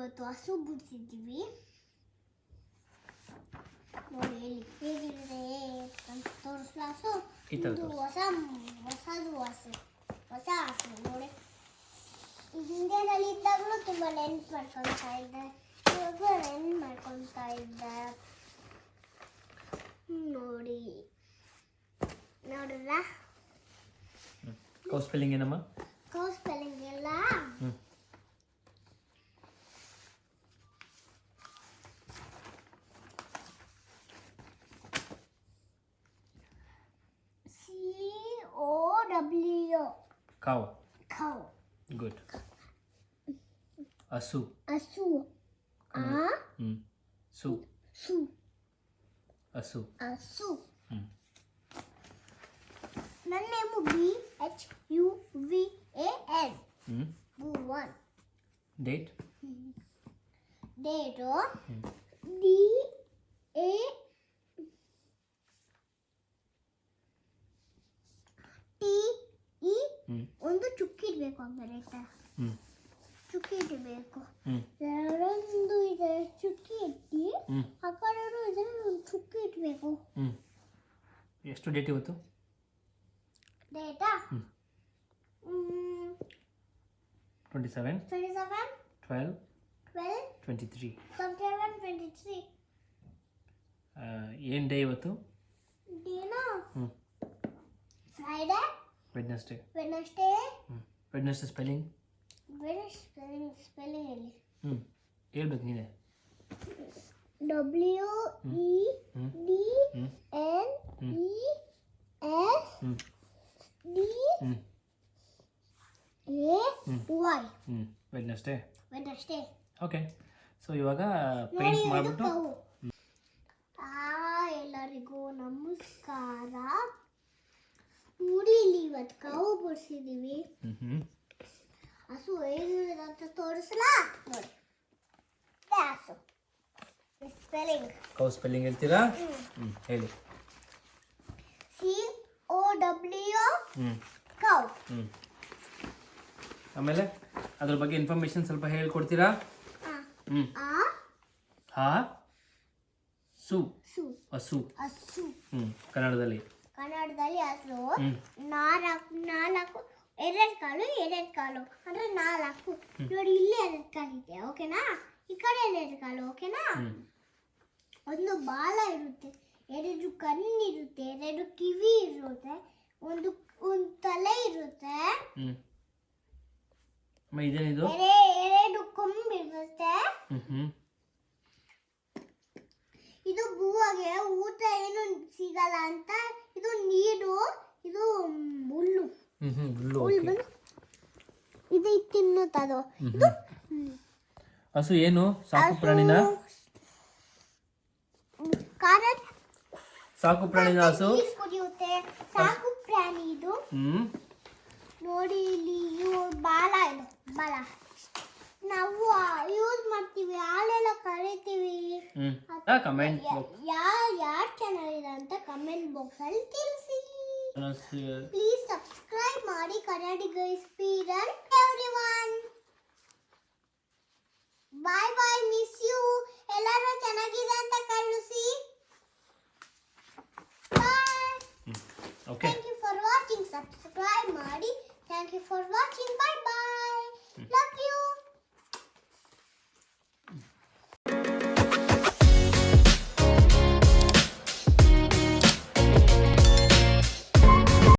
ಇವತ್ತು ಹಸು ಬಿಡಿಸಿದ್ವಿ. ನೋಡಿ ಹೇಳಿ ಹೇಗಿದೆ ಅಂತ ತೋರಿಸ್ಲಾ ಹಸು. ಇದು ಹೊಸದು ಹಸು ನೋಡಿ. ಹಿಂದಿನಲ್ಲಿ ಇದ್ದಾಗಲೂ ತುಂಬ ನೆನ್ಪು ಮಾಡ್ಕೊತಾ ಇದ್ದೆ, ಇವಾಗ ನೆನ್ಪು ಮಾಡ್ಕೊತಾ ಇದ್ದೆ. ನೋಡಿ ನೋಡಿದ್ರ ಕೌ ಸ್ಪೆಲ್ಲಿಂಗ್ ಏನಮ್ಮ? ಕೌ ಸ್ಪೆಲ್ಲಿಂಗ್ ಎಲ್ಲ COW. ಕೌ. ಕೌ. ಗುಡ್. ಹಸು. ಹಸು. ಸು. ಸು. ಹಸು. ಹಸು. ನನ್ನ name BHUVAN. Bhuvan. Date. Date DATE. ಒಂದು ಚುಕ್ಕಿ ಇಡಬೇಕು ಅಂದರೆ ಚುಕ್ಕಿ ಇಡಬೇಕು. ಎರಡೊಂದು ಇದೆ ಚುಕ್ಕಿ ಇಟ್ಟು ಆ ಕಡೆ ಇದರಲ್ಲಿ ಒಂದು ಚುಕ್ಕಿ ಇಡಬೇಕು. ಎಷ್ಟು ಡೇಟ್ ಇವತ್ತು? ಡೇಟಾ 27 12 23. September 23. ಏನು ಡೇ ಇವತ್ತು? ಡೇನಾ Friday. Wednesday. Wednesday spelling spelling ಹೇಳ್ಬೇಕು ನೀನೆ. WEDNESDAY. ವೆಡ್ನೆಸ್ಡೇ. ಓಕೆ. ಸೊ ಇವಾಗ ನೋಡಿ ಪೇಂಟ್ ಮಾಡಿಬಿಟ್ಟು ಎಲ್ಲರಿಗೂ ನಮಸ್ಕಾರ. ಊರಿಲಿ ಇವತ್ತು ಕಾವು ಬಿಡಿಸಿದೀವಿ. ಹಸು ಹೇಗಿದೆ ಅಂತ ತೋರಿಸಲಾ? ನೋಡಿ ಹಸು ಸ್ಪೆಲ್ಲಿಂಗ್. ಕೌ ಸ್ಪೆಲ್ಲಿಂಗ್ ಹೇಳ್ತೀರಾ? ಹೇಳಿ. COW cow. ಆಮೇಲೆ ಅದ್ರ ಬಗ್ಗೆ ಇನ್ಫಾರ್ಮೇಶನ್ ಸ್ವಲ್ಪ ಹೇಳ್ಕೊಡ್ತೀರಾ? ಹಸು. ಕನ್ನಡದಲ್ಲಿ ಹಸು. ನಾಲ್ಕು ಎರಡು ಕಾಲು ಅಂದ್ರೆ 4. ನೋಡಿ ಇಲ್ಲಿ 2 ಕಾಲಿದೆ, ಓಕೆನಾ? ಈ ಕಡೆ 2 ಕಾಲು, ಓಕೆನಾ? ಒಂದು ಬಾಲ ಇರುತ್ತೆ, 2 ಕಣ್ಣಿರುತ್ತೆ, 2 ಕಿವಿ ಇರುತ್ತೆ, ಒಂದು ತಲೆ ಇರುತ್ತೆ, ಇದೇನಿದು? 2 ಕೊಂಬು ಇರುತ್ತೆ. ಇದು ಭೂವಾಗೆ ಊಟ ಏನು ಸಿಗಲ್ಲ ಅಂತ ಇದು ನೀರು, ಇದು ಹುಲ್ಲು. ಇದು ತಿನ್ನುತ್ತದು. ಹಸು ಏನು ಸಾಕು ಪ್ರಾಣಿನ? ಸಾಕು ಪ್ರಾಣಿನ ಹಸು ಕುಡಿಯುತ್ತೆ. ಸಾಕು ಪ್ರಾಣಿ ಇದು. ನೋಡಿ ಇಲ್ಲಿ ಬಾಲ ಇದು ಬಾಲ ನಾವು ಯೂಸ್ ಮಾಡ್ತೀವಿ, ಹಾಲೆಲ್ಲ ಕರಿತೀವಿ. ಕಮೆಂಟ್ ಯಾರ್ ಚಾನಲ್ ಇದೆ ಅಂತ ಕಮೆಂಟ್ ಬಾಕ್ಸ್ ಅಲ್ಲಿ ತಿಳಿಸಿ. ಪ್ಲೀಸ್ ಸಬ್ಸ್ಕ್ರೈಬ್ ಮಾಡಿ ಕನ್ನಡಿಗ ಸ್ಪೀಡನ್ ಎವ್ರಿವನ್. Bye miss you. ಎಲ್ಲರೂ ಚೆನ್ನಾಗಿದೆ ಅಂತ ಕಳಿಸಿ. Bye. Thank you for watching. Subscribe ಮಾಡಿ. Thank you for watching. Bye. Love you.